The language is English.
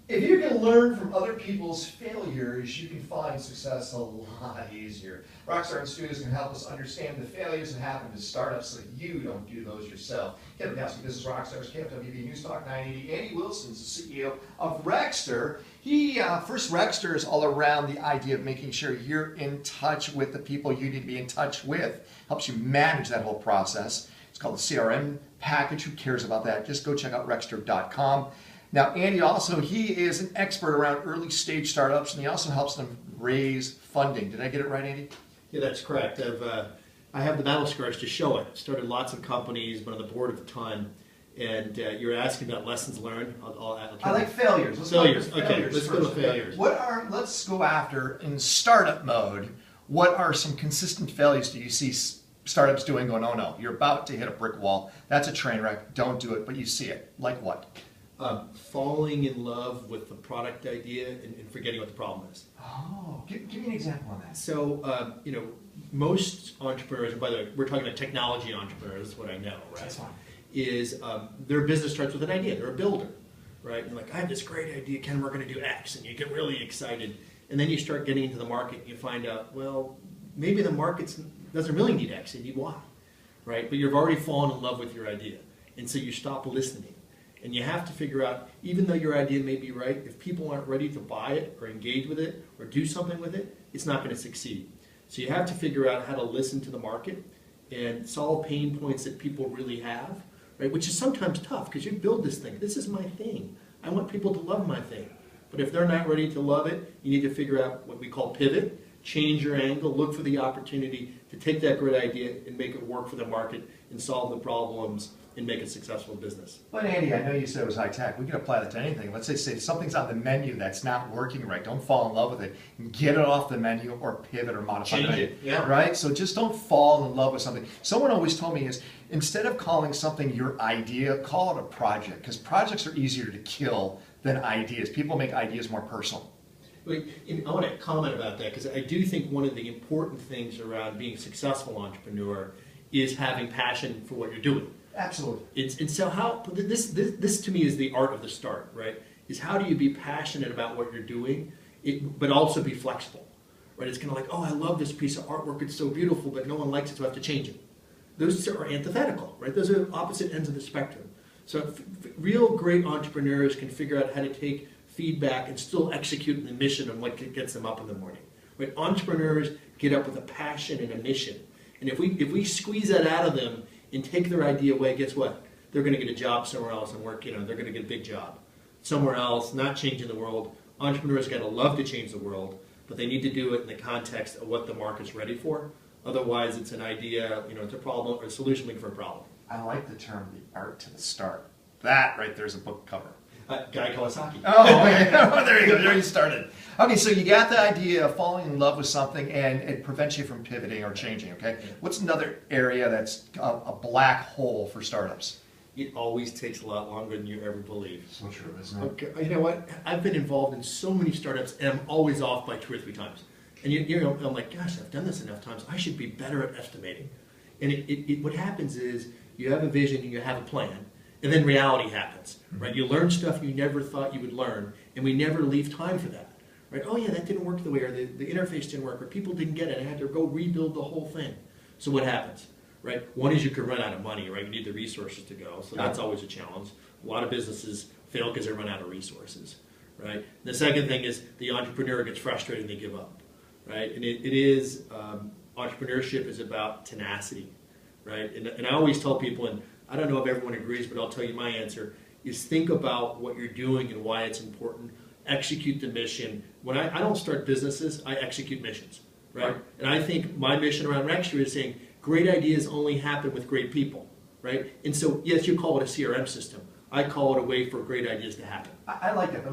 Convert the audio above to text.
If you can learn from other people's failures, you can find success a lot easier. Rockstar and Studios can help us understand the failures that happen to startups so that you don't do those yourself. Kevin Rutkowski, this is Rockstars, KFWB News Talk 980. Andy Wilson's the CEO of Rexter. First, Rexter is all around the idea of making sure you're in touch with the people you need to be in touch with. Helps you manage that whole process. It's called the CRM package. Who cares about that? Just go check out Rexter.com. Now, Andy also, he is an expert around early stage startups, and he also helps them raise funding. Did I get it right, Andy? Yeah, that's correct. I have the battle scars to show it. Started lots of companies, been on the board at the time, and you're asking about lessons learned. I like failures. Let's failures. Go Okay, let's go to failures. Let's go after, in startup mode, what are some consistent failures do you see startups doing going, oh no, you're about to hit a brick wall. That's a train wreck. Don't do it, but you see it. Like what? Falling in love with the product idea and forgetting what the problem is. Oh, give me an example on that. So, most entrepreneurs, and by the way, we're talking about technology entrepreneurs, that's what I know, right? That's fine. Is their business starts with an idea. They're a builder, right? And you're like, I have this great idea, Ken, we're going to do X, and you get really excited. And then you start getting into the market, and you find out, well, maybe the market doesn't really need X, they need Y, right? But you've already fallen in love with your idea, and so you stop listening. And you have to figure out, even though your idea may be right, if people aren't ready to buy it or engage with it or do something with it, it's not going to succeed. So you have to figure out how to listen to the market and solve pain points that people really have, right? Which is sometimes tough because you build this thing. This is my thing. I want people to love my thing. But if they're not ready to love it, you need to figure out what we call pivot, change your angle, look for the opportunity to take that great idea and make it work for the market and solve the problems and make a successful business. But Andy, I know you said it was high tech. We can apply that to anything. Let's say something's on the menu that's not working right. Don't fall in love with it. Get it off the menu or pivot or modify Change it. Yeah. Right? So just don't fall in love with something. Someone always told me is, instead of calling something your idea, call it a project. Because projects are easier to kill than ideas. People make ideas more personal. I want to comment about that because I do think one of the important things around being a successful entrepreneur is having passion for what you're doing. Absolutely. And so how this to me is the art of the start, right? Is how do you be passionate about what you're doing, but also be flexible, right? It's kind of like, oh, I love this piece of artwork, it's so beautiful, but no one likes it, so I have to change it. Those are antithetical, right? Those are opposite ends of the spectrum. So real great entrepreneurs can figure out how to take feedback and still execute the mission on what gets them up in the morning. Right? Entrepreneurs get up with a passion and a mission, and if we squeeze that out of them and take their idea away, guess what? They're going to get a job somewhere else and work. They're going to get a big job somewhere else, not changing the world. Entrepreneurs got to love to change the world, but they need to do it in the context of what the market's ready for. Otherwise, it's an idea, it's a problem or a solution looking for a problem. I like the term, the art to the start. That right there's a book cover. Guy Kawasaki. Oh, there you go. There you started. Okay, so you got the idea of falling in love with something, and it prevents you from pivoting or changing. Okay, what's another area that's a black hole for startups? It always takes a lot longer than you ever believe. So true, isn't it? Okay, you know what? I've been involved in so many startups, and I'm always off by 2 or 3 times. And I'm like, gosh, I've done this enough times. I should be better at estimating. And what happens is you have a vision and you have a plan. And then reality happens, right? You learn stuff you never thought you would learn, and we never leave time for that, right? Oh yeah, that didn't work the way, or the interface didn't work, or people didn't get it, and I had to go rebuild the whole thing. So what happens, right? One is you could run out of money, right? You need the resources to go, so that's always a challenge. A lot of businesses fail because they run out of resources, right? The second thing is the entrepreneur gets frustrated and they give up, right? And entrepreneurship is about tenacity, right? And I always tell people, and I don't know if everyone agrees, but I'll tell you my answer, is think about what you're doing and why it's important. Execute the mission. When I don't start businesses, I execute missions, right? And I think my mission around Rexter is saying great ideas only happen with great people, right? And so, yes, you call it a CRM system. I call it a way for great ideas to happen. I like that.